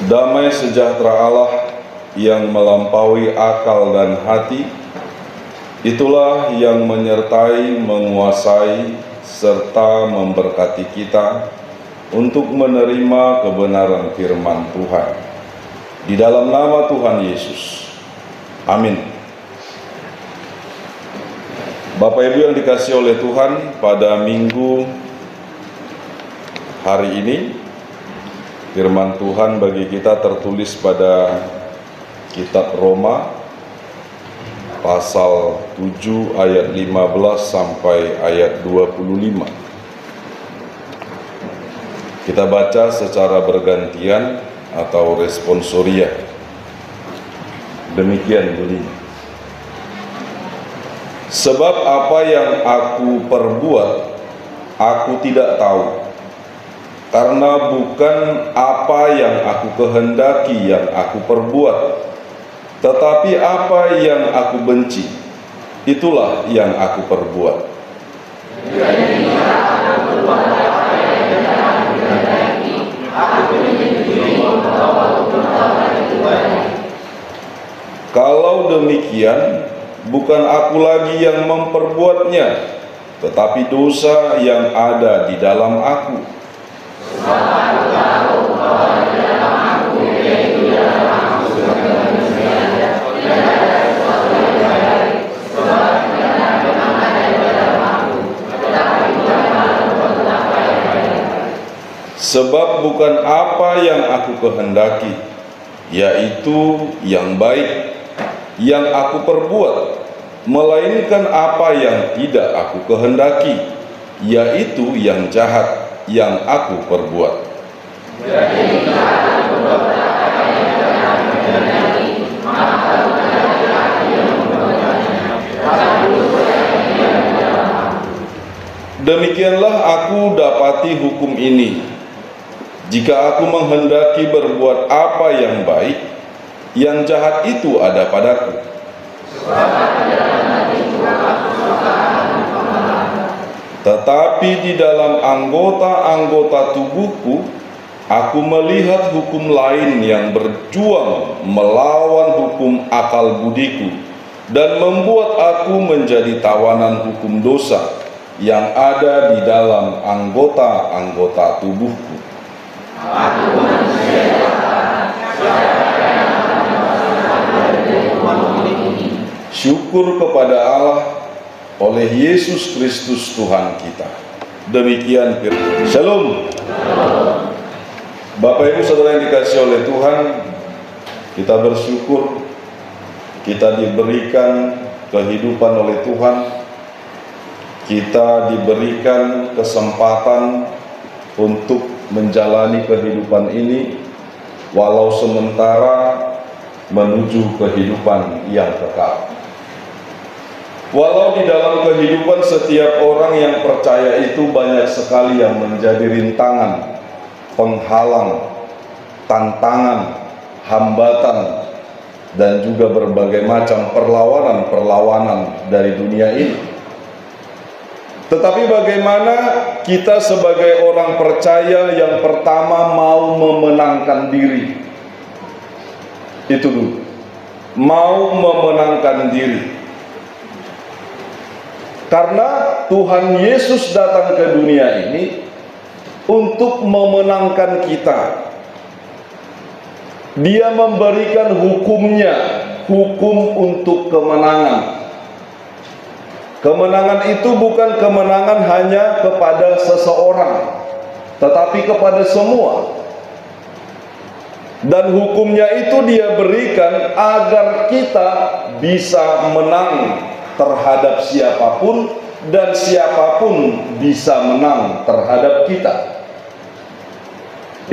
Damai sejahtera Allah yang melampaui akal dan hati, itulah yang menyertai, menguasai, serta memberkati kita untuk menerima kebenaran firman Tuhan. Di dalam nama Tuhan Yesus. Amin. Bapak Ibu yang dikasihi oleh Tuhan, pada minggu hari ini firman Tuhan bagi kita tertulis pada kitab Roma pasal 7 ayat 15 sampai ayat 25. Kita baca secara bergantian atau responsoria. Demikian bunyinya. Sebab apa yang aku perbuat, aku tidak tahu. Karena bukan apa yang aku kehendaki yang aku perbuat, tetapi apa yang aku benci, itulah yang aku perbuat. Kalau demikian, bukan aku lagi yang memperbuatnya, tetapi dosa yang ada di dalam aku. Sebab bukan apa yang aku kehendaki, yaitu yang baik, yang aku perbuat, melainkan apa yang tidak aku kehendaki, yaitu yang jahat, yang aku perbuat. Demikianlah aku dapati hukum ini. Jika aku menghendaki berbuat apa yang baik, yang jahat itu ada padaku. Tetapi di dalam anggota-anggota tubuhku, aku melihat hukum lain yang berjuang melawan hukum akal budiku dan membuat aku menjadi tawanan hukum dosa yang ada di dalam anggota-anggota tubuhku. Syukur kepada Allah oleh Yesus Kristus Tuhan kita. Demikian firman. Shalom. Bapak Ibu Saudara yang dikasihi oleh Tuhan, kita bersyukur kita diberikan kehidupan oleh Tuhan. Kita diberikan kesempatan untuk menjalani kehidupan ini walau sementara menuju kehidupan yang kekal. Walau di dalam kehidupan setiap orang yang percaya itu banyak sekali yang menjadi rintangan, penghalang, tantangan, hambatan, dan juga berbagai macam perlawanan-perlawanan dari dunia ini. Tetapi bagaimana kita sebagai orang percaya yang pertama mau memenangkan diri? Itu dulu. Mau memenangkan diri. Karena Tuhan Yesus datang ke dunia ini untuk memenangkan kita. Dia memberikan hukumnya, hukum untuk kemenangan. Kemenangan itu bukan kemenangan hanya kepada seseorang, tetapi kepada semua. Dan hukumnya itu dia berikan agar kita bisa menang terhadap siapapun, dan siapapun bisa menang terhadap kita.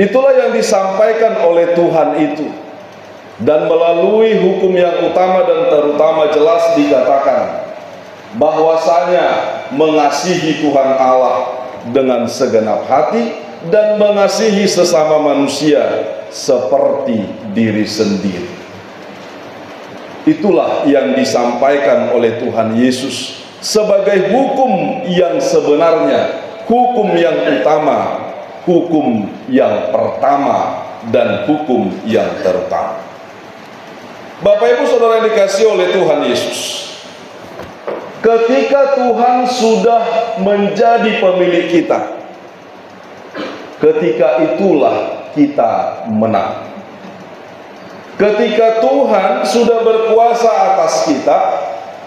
Itulah yang disampaikan oleh Tuhan itu. Dan melalui hukum yang utama dan terutama jelas dikatakan bahwasanya mengasihi Tuhan Allah dengan segenap hati dan mengasihi sesama manusia seperti diri sendiri. Itulah yang disampaikan oleh Tuhan Yesus sebagai hukum yang sebenarnya, hukum yang utama, hukum yang pertama dan hukum yang terutama. Bapak Ibu Saudara yang dikasihi oleh Tuhan Yesus, ketika Tuhan sudah menjadi pemilik kita, ketika itulah kita menang. Ketika Tuhan sudah berkuasa atas kita,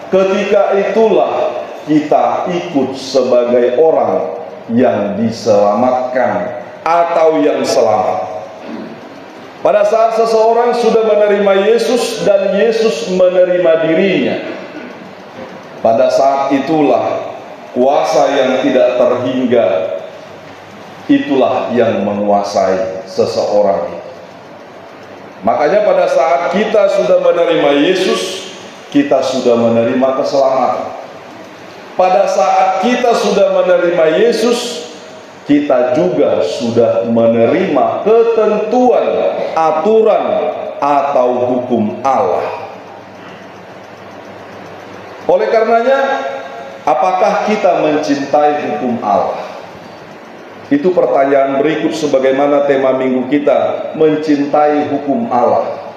ketika itulah kita ikut sebagai orang yang diselamatkan atau yang selamat. Pada saat seseorang sudah menerima Yesus dan Yesus menerima dirinya, pada saat itulah kuasa yang tidak terhingga itulah yang menguasai seseorang itu. Makanya pada saat kita sudah menerima Yesus, kita sudah menerima keselamatan. Pada saat kita sudah menerima Yesus, kita juga sudah menerima ketentuan, aturan, atau hukum Allah. Oleh karenanya, apakah kita mencintai hukum Allah? Itu pertanyaan berikut sebagaimana tema minggu kita, mencintai hukum Allah.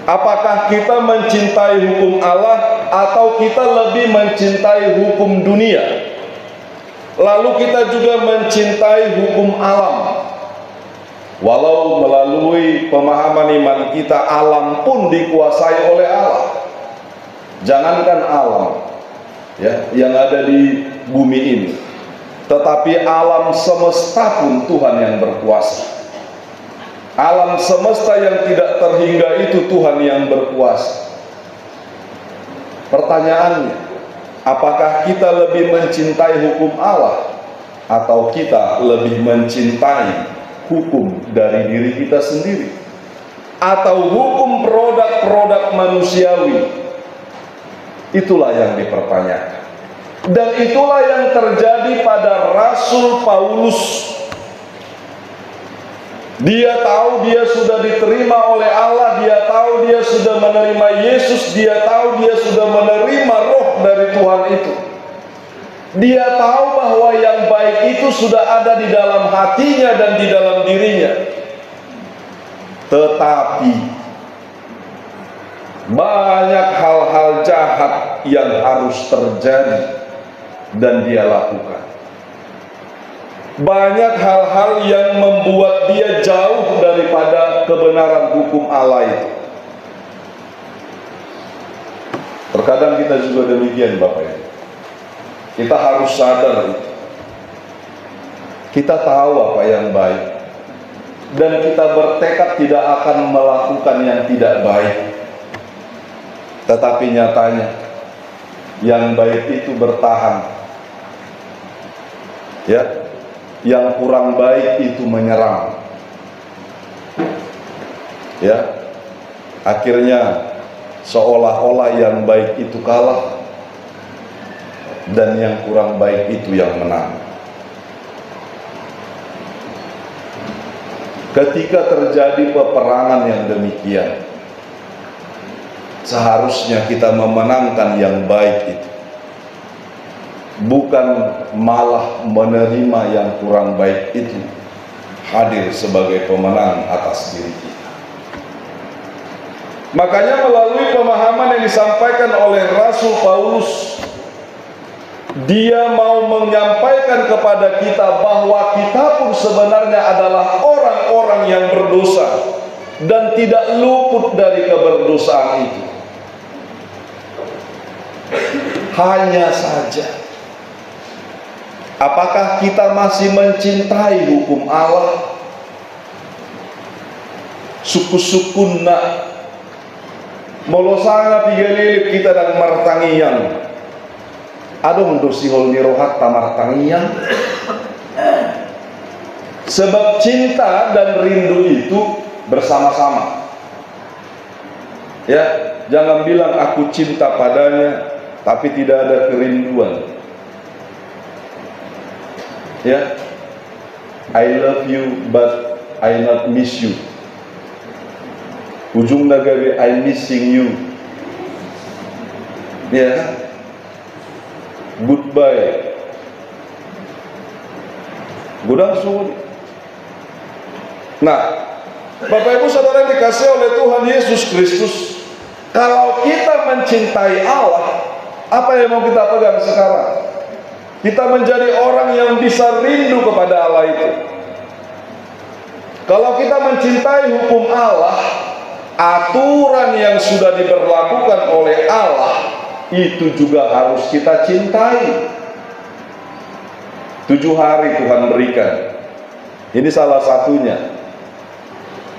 Apakah kita mencintai hukum Allah atau kita lebih mencintai hukum dunia? Lalu kita juga mencintai hukum alam. Walau melalui pemahaman iman kita, alam pun dikuasai oleh Allah. Jangankan alam ya, yang ada di bumi ini, tetapi alam semesta pun Tuhan yang berkuasa. Alam semesta yang tidak terhingga itu Tuhan yang berkuasa. Pertanyaannya, apakah kita lebih mencintai hukum Allah atau kita lebih mencintai hukum dari diri kita sendiri, atau hukum produk-produk manusiawi? Itulah yang dipertanyakan. Dan itulah yang terjadi pada Rasul Paulus. Dia tahu dia sudah diterima oleh Allah, dia tahu dia sudah menerima Yesus, dia tahu dia sudah menerima roh dari Tuhan itu. Dia tahu bahwa yang baik itu sudah ada di dalam hatinya dan di dalam dirinya. Tetapi banyak hal-hal jahat yang harus terjadi dan dia lakukan. Banyak hal-hal yang membuat dia jauh daripada kebenaran hukum Allah itu. Terkadang kita juga demikian Bapak Ibu. Kita harus sadar itu. Kita tahu apa yang baik, dan kita bertekad tidak akan melakukan yang tidak baik. Tetapi nyatanya yang baik itu bertahan, ya. Yang kurang baik itu menyerang, ya. Akhirnya seolah-olah yang baik itu kalah dan yang kurang baik itu yang menang. Ketika terjadi peperangan yang demikian, seharusnya kita memenangkan yang baik itu, bukan malah menerima yang kurang baik itu hadir sebagai pemenang atas diri kita. Makanya melalui pemahaman yang disampaikan oleh Rasul Paulus, dia mau menyampaikan kepada kita bahwa kita pun sebenarnya adalah orang-orang yang berdosa dan tidak luput dari keberdosaan itu. Hanya saja, apakah kita masih mencintai hukum Allah? Suku-sukunna molosanga pigalilip kita dan martangiyan. Adong dosihol nirohat tamartangiyan. Sebab cinta dan rindu itu bersama-sama. Ya, jangan bilang aku cinta padanya tapi tidak ada kerinduan. Ya, I love you but I not miss you. Ujung nagawi I missing you. Ya, goodbye. Gudang sulit. Nah, Bapak Ibu Saudara yang dikasihi oleh Tuhan Yesus Kristus, kalau kita mencintai Allah, apa yang mau kita pegang sekarang? Kita menjadi orang yang bisa rindu kepada Allah itu. Kalau kita mencintai hukum Allah, aturan yang sudah diberlakukan oleh Allah, itu juga harus kita cintai. 7 hari Tuhan berikan. Ini salah satunya.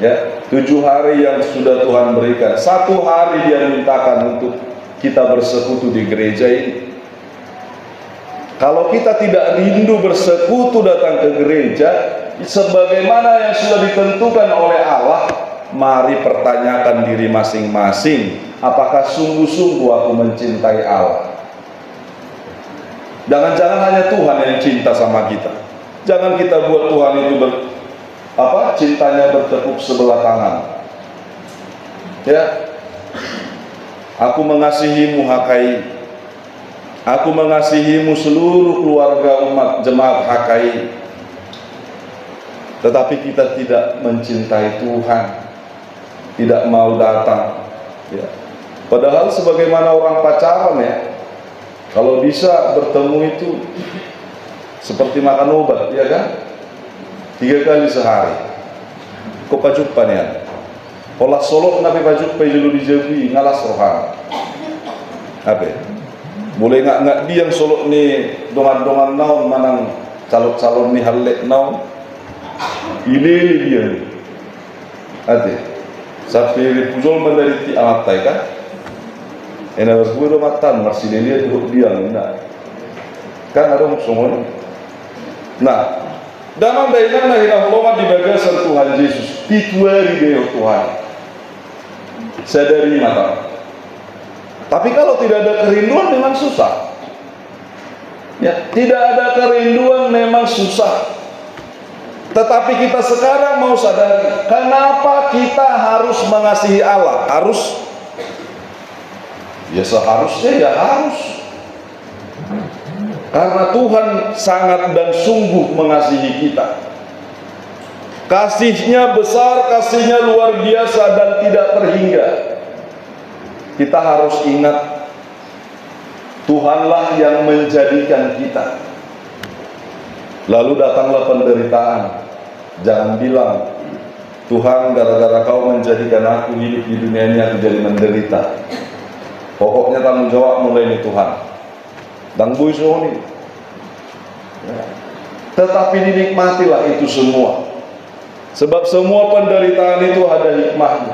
Ya, 7 hari yang sudah Tuhan berikan. 1 hari Dia mintakan untuk kita bersekutu di gereja ini. Kalau kita tidak rindu bersekutu datang ke gereja, sebagaimana yang sudah ditentukan oleh Allah, mari pertanyakan diri masing-masing, apakah sungguh-sungguh aku mencintai Allah? Jangan-jangan hanya Tuhan yang cinta sama kita. Jangan kita buat Tuhan itu cintanya bertepuk sebelah tangan. Ya, aku mengasihimu HKI. Aku mengasihimu seluruh keluarga umat jemaat HKI. Tetapi kita tidak mencintai Tuhan, tidak mau datang. Ya. Padahal sebagaimana orang pacaran ya, kalau bisa bertemu itu seperti makan obat, ya kan? 3 kali sehari. Kok pajupan ya? Pola solok nabi pajupan julu dijabi ngalas rohan. Apa? Boleh nggak dia yang solok ni dongan-dongan naon manang calon-calon ni halek naon. Ini dia. Ate. Sampai pujol mendariti amat tai kan? Enak berbuat matan masih dia dia nak. Kan ada musuhnya. Nah, dalam dainan hinahuloma di bagasan Tuhan Yesus, tituari dia Tuhan. Sadari mata. Tapi kalau tidak ada kerinduan memang susah. Ya, tidak ada kerinduan memang susah. Tetapi kita sekarang mau sadari, kenapa kita harus mengasihi Allah? Harus? Ya seharusnya ya harus. Karena Tuhan sangat dan sungguh mengasihi kita. Kasihnya besar, kasihnya luar biasa dan tidak terhingga. Kita harus ingat, Tuhanlah yang menjadikan kita. Lalu datanglah penderitaan. Jangan bilang, Tuhan gara-gara kau menjadikan aku hidup di dunia ini aku jadi menderita. Pokoknya tanggung jawab mulai ini Tuhan. Dan buisoni. Ya. Tetapi dinikmatilah itu semua. Sebab semua penderitaan itu ada hikmahnya.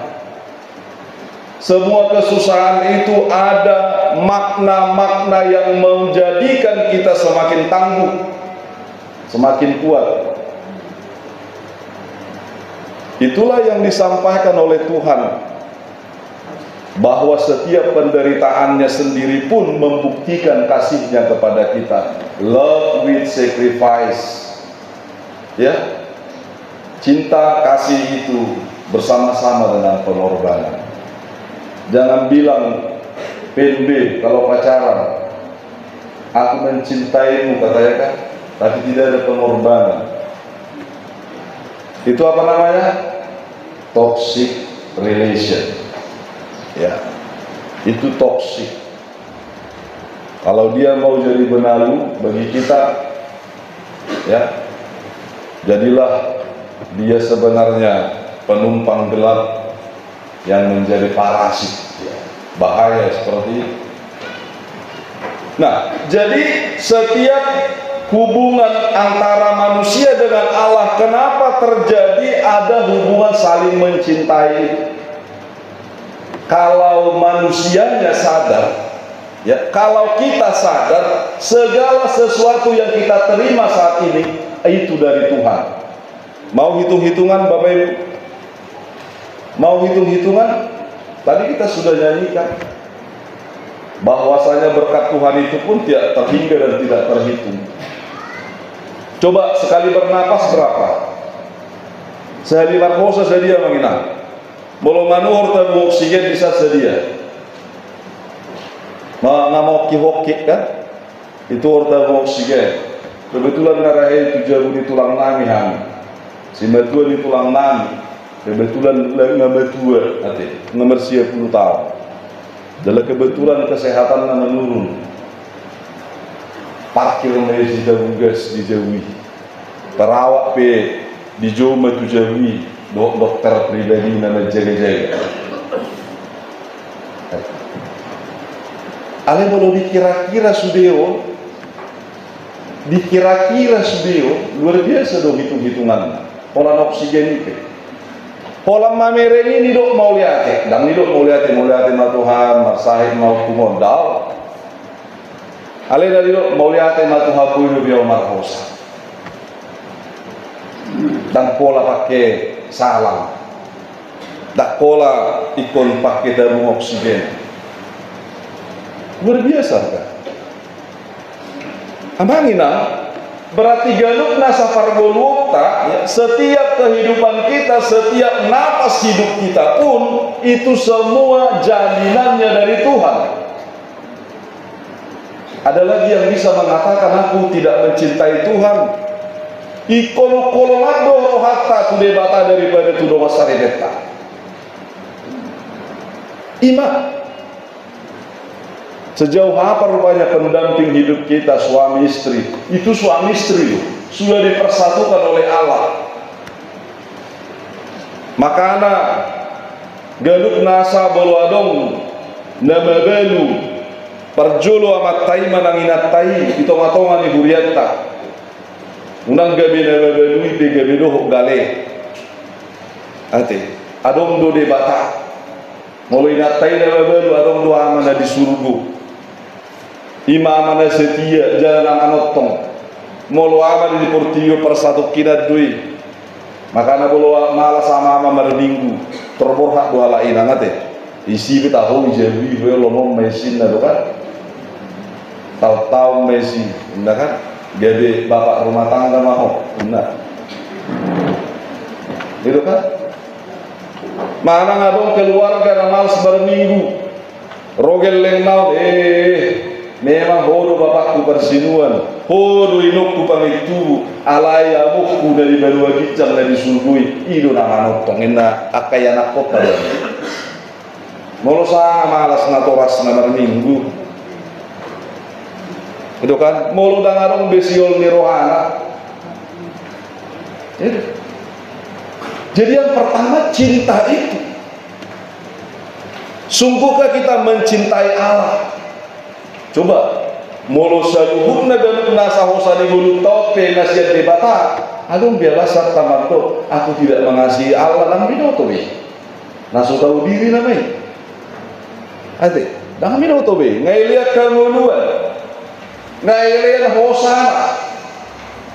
Semua kesusahan itu ada makna-makna yang menjadikan kita semakin tangguh, semakin kuat. Itulah yang disampaikan oleh Tuhan, bahwa setiap penderitaannya sendiri pun membuktikan kasihnya kepada kita. Love with sacrifice. Ya, cinta kasih itu bersama-sama dengan pengorbanan. Jangan bilang PNB kalau pacaran, aku mencintaimu katanya kan, tapi tidak ada pengorbanan. Itu apa namanya? Toxic relation. Ya, itu toksik. Kalau dia mau jadi benalu bagi kita, ya, jadilah dia sebenarnya penumpang gelap yang menjadi parasit. Ya, bahaya seperti itu. Nah, jadi setiap hubungan antara manusia dengan Allah, kenapa terjadi ada hubungan saling mencintai? Kalau manusianya sadar, ya, kalau kita sadar, segala sesuatu yang kita terima saat ini itu dari Tuhan. Mau hitung-hitungan Bapak Ibu? Mau hitung-hitungan? Tadi kita sudah nyanyikan bahwasanya berkat Tuhan itu pun tidak terhingga dan tidak terhitung. Coba sekali bernapas berapa? Sehari marhosa sedia menginap. Belum manuhur tabu oksigen bisa sedia. Ngamok hoki kan? Itu orta oksigen. Kebetulan narahe itu jauh di tulang nami ham. Si matua ni tulang nami, kebetulan ngabetua nanti, ngemersia 10 tahun. Dalam kebetulan kesehatan menurun. Parkir mesi dabugas dijauhi. Perawat pe dijoma tu jauhi. Dokter pribadi nama jaga-jaga. Ale boleh dikira-kira sudeo, luar biasa dong hitung-hitungan. Pola oksigen itu, pola mamere ini dok mau lihat, dan ini dok mau lihat ma Tuhan, marsahid mau kumodal. Ale dari dok mau lihat ma Tuhan pun biar marhosa. Dan pola pakai salam, tak pola ikon pakai tabung oksigen. Luar biasa kan? Amangina berarti ganuk nasa pargolukta ya, setiap kehidupan kita, setiap napas hidup kita pun itu semua jaminannya dari Tuhan. Ada lagi yang bisa mengatakan aku tidak mencintai Tuhan. Ikolo-kolomado rohata tu debata daripada tu doa sarebeta. Ima. Sejauh apa rupanya pendamping hidup kita suami istri? Itu suami istri sudah dipersatukan oleh Allah. Makana galuk nasa boluadong nama belu perjolo amat tai mananginat tai itu matongan di huriatta. Unang gabi nama belu itu gabi doh gale. Ate adong do de bata. Mulai natai nama belu adong do amana di surga. Ima mana setia jalan amanotong molo ama di portio persatu kina dui makana bolo mala sama ama minggu terborhak dua lain angate isi kita tahu jadi lo mau mesin na kan tahu mesin enggak kan jadi bapak rumah tangga mau enggak gitu kan mana ngadong keluarga na males berminggu rogel lengnau memang hodo bapakku persinuan, hodo inokku pamitu, alai amukku dari badua gicang dari sulgui, ido nama notong ena akai anak kota. Molo sangat malas natoras na minggu, itu kan, molo dangarong besiol ni rohana. Jadi yang pertama cinta itu, sungguhkah kita mencintai Allah? Coba molo saluhuna ganuk nasa hosani bulu tope nasihat debata adong biarlah serta manto aku tidak mengasihi Allah nang binoto be nasu tahu diri namai ate nang binoto be ngai lihat kamuluan ngai lihat hosana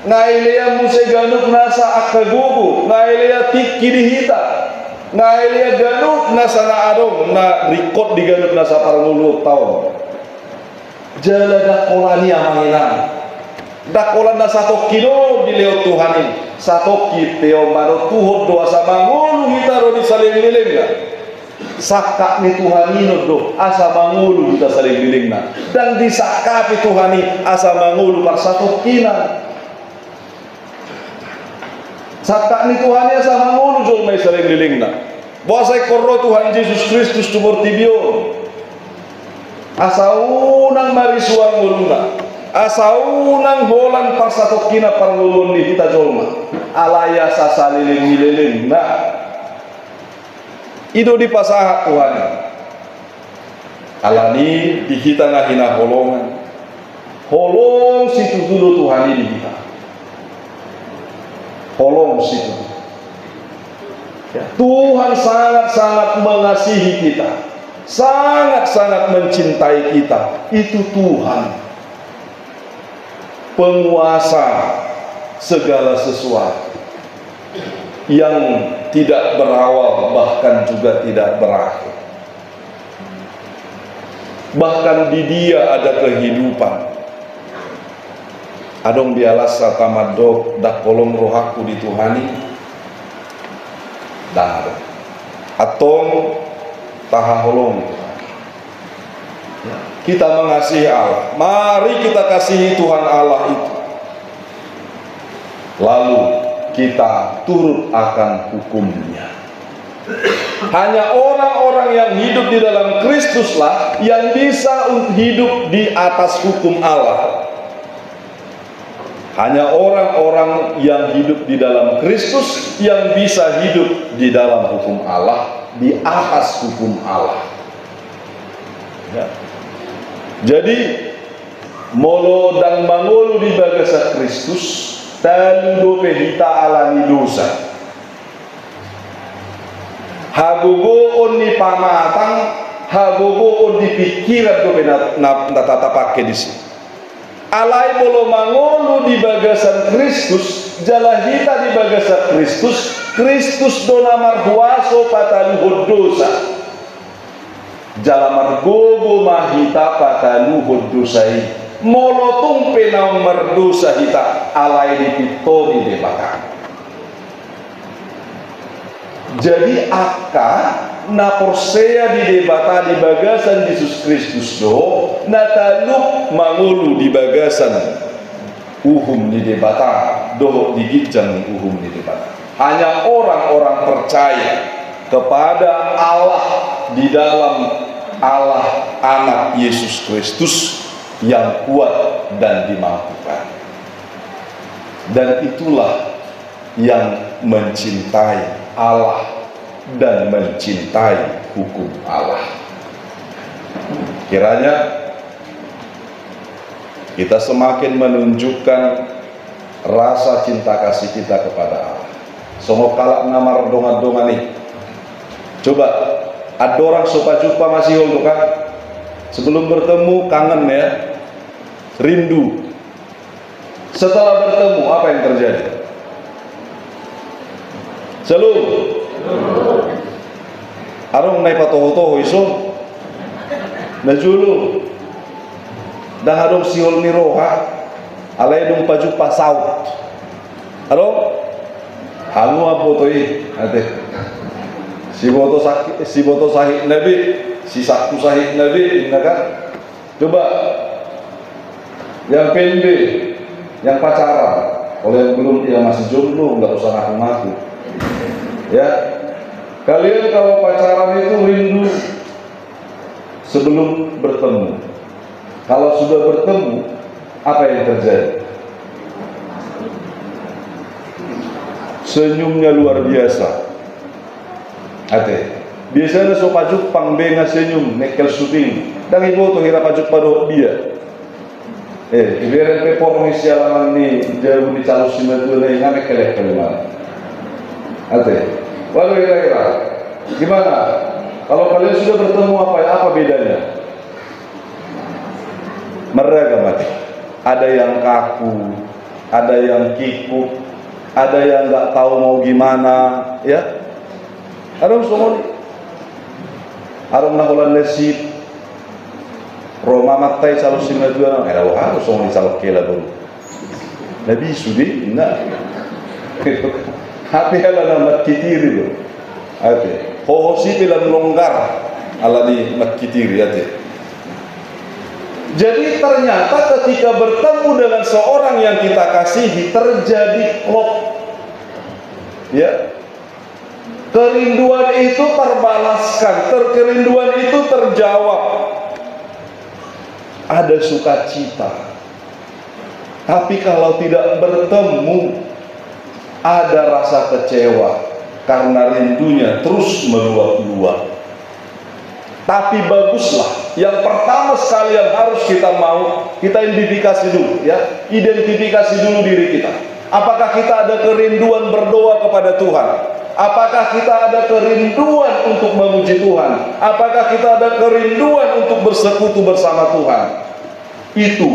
ngai lihat muse ganuk nasa akagugu ngai lihat tikki dihita ngai lihat ganuk nasa na adong na record di ganuk nasa parangulu tahun jala dakolani amanginan dakolan na satu kilo di leo Tuhani satu kiteo mano tuhod doa sama ngulu kita ro di saling lilingna sakak ni Tuhani no do asa mangulu kita saling lilingna dan disakapi Tuhani asa mangulu par satu kina sakak ni Tuhani asa mangulu jol may saling lilingna bosay korro Tuhan Yesus Kristus tumor tibio asaunang marisuang ngulunga asaunang bolan parsatokina parngulun di kita jolma alaya sasaliling nah itu di pasahat Tuhan alani di kita ngahina holongan holong situ dulu Tuhan di kita holong situ ya, Tuhan sangat-sangat mengasihi kita sangat-sangat mencintai kita. Itu Tuhan penguasa segala sesuatu yang tidak berawal bahkan juga tidak berakhir. Bahkan di Dia ada kehidupan. Adong bialas satamadok dak kolom rohaku di Tuhani dah atong tahaholong kita mengasihi Allah. Mari kita kasihi Tuhan Allah itu. Lalu kita turut akan hukumnya. Hanya orang-orang yang hidup di dalam Kristuslah yang bisa hidup di atas hukum Allah. Hanya orang-orang yang hidup di dalam Kristus yang bisa hidup di dalam hukum Allah, di atas hukum Allah. Ya. Jadi molo dan mangolo di bagasa Kristus dan dope hita alami dosa. Hagogo on di pamatang, hagogo on di pikiran dope na tata pakai di sini. Alai molo mangolo di bagasan Kristus, jalahita di bagasan Kristus, Kristus dona marhuaso pataluhod dosa. Jalamar gogo mahita pataluhod dosai. Molo tumpe na mardosa hita, alai di pitori de bakang. Jadi aka na porsea di debata di bagasan Yesus Kristus do na taluk mangulu di bagasan uhum di debata do digijang uhum di debata. Hanya orang-orang percaya kepada Allah di dalam Allah anak Yesus Kristus yang kuat dan dimampukan. Dan itulah yang mencintai Allah dan mencintai hukum Allah. Kiranya kita semakin menunjukkan rasa cinta kasih kita kepada Allah. Songok kalak namar dongan-dongan nih. Coba ada orang sopa jumpa masih untuk kan? Sebelum bertemu kangen ya, rindu. Setelah bertemu apa yang terjadi? Selalu arong nai patoho-toho iso najulu dah arong siol miroha alai dong paju pasau arong hangu apa toi ate si boto sahih nabi si saktu sahih nabi kan. Coba yang pendek yang pacaran, kalau yang belum dia masih jomblo nggak usah ngaku-ngaku. Ya, kalian kalau pacaran itu rindu sebelum bertemu. Kalau sudah bertemu, apa yang terjadi? Senyumnya luar biasa. Ate, biasanya so pajuk pangbenga senyum nekel syuting. Dan ibu tuh hira pajuk pada dia. Iberen pe porong isialaman ni jauh di calus simatu nih ngamek kelek kelimana. Ate, walau kira-kira gimana? Kalau kalian sudah bertemu apa bedanya? Meragam mati. Ada yang kaku, ada yang kikuk, ada yang nggak tahu mau gimana, ya. Arung somoni, arung nahulan lesit, Roma matai calus simatu nih, ada harus somoni calok kela dulu. Nabi sudi, nah. Hati ala na matkitiri lo, ate. Hohosi bilang longgar ala di matkitiri ate. Jadi ternyata ketika bertemu dengan seorang yang kita kasihi terjadi klop, ya. Kerinduan itu terbalaskan, kerinduan itu terjawab. Ada sukacita. Tapi kalau tidak bertemu, ada rasa kecewa karena rindunya terus meluap-luap. Tapi baguslah, yang pertama sekali yang harus kita identifikasi dulu, ya, identifikasi dulu diri kita. Apakah kita ada kerinduan berdoa kepada Tuhan? Apakah kita ada kerinduan untuk memuji Tuhan? Apakah kita ada kerinduan untuk bersekutu bersama Tuhan? Itu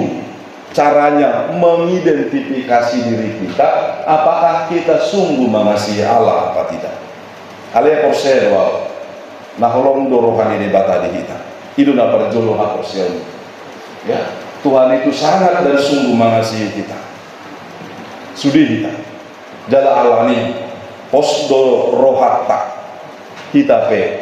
caranya mengidentifikasi diri kita, apakah kita sungguh mengasihi Allah apa tidak. Alia korsel wow, nah holong dorohani debata di kita. Itu na perjolo ha korsel. Ya, Tuhan itu sangat dan sungguh mengasihi kita. Sudi kita. Jala alani posdo rohata kita pe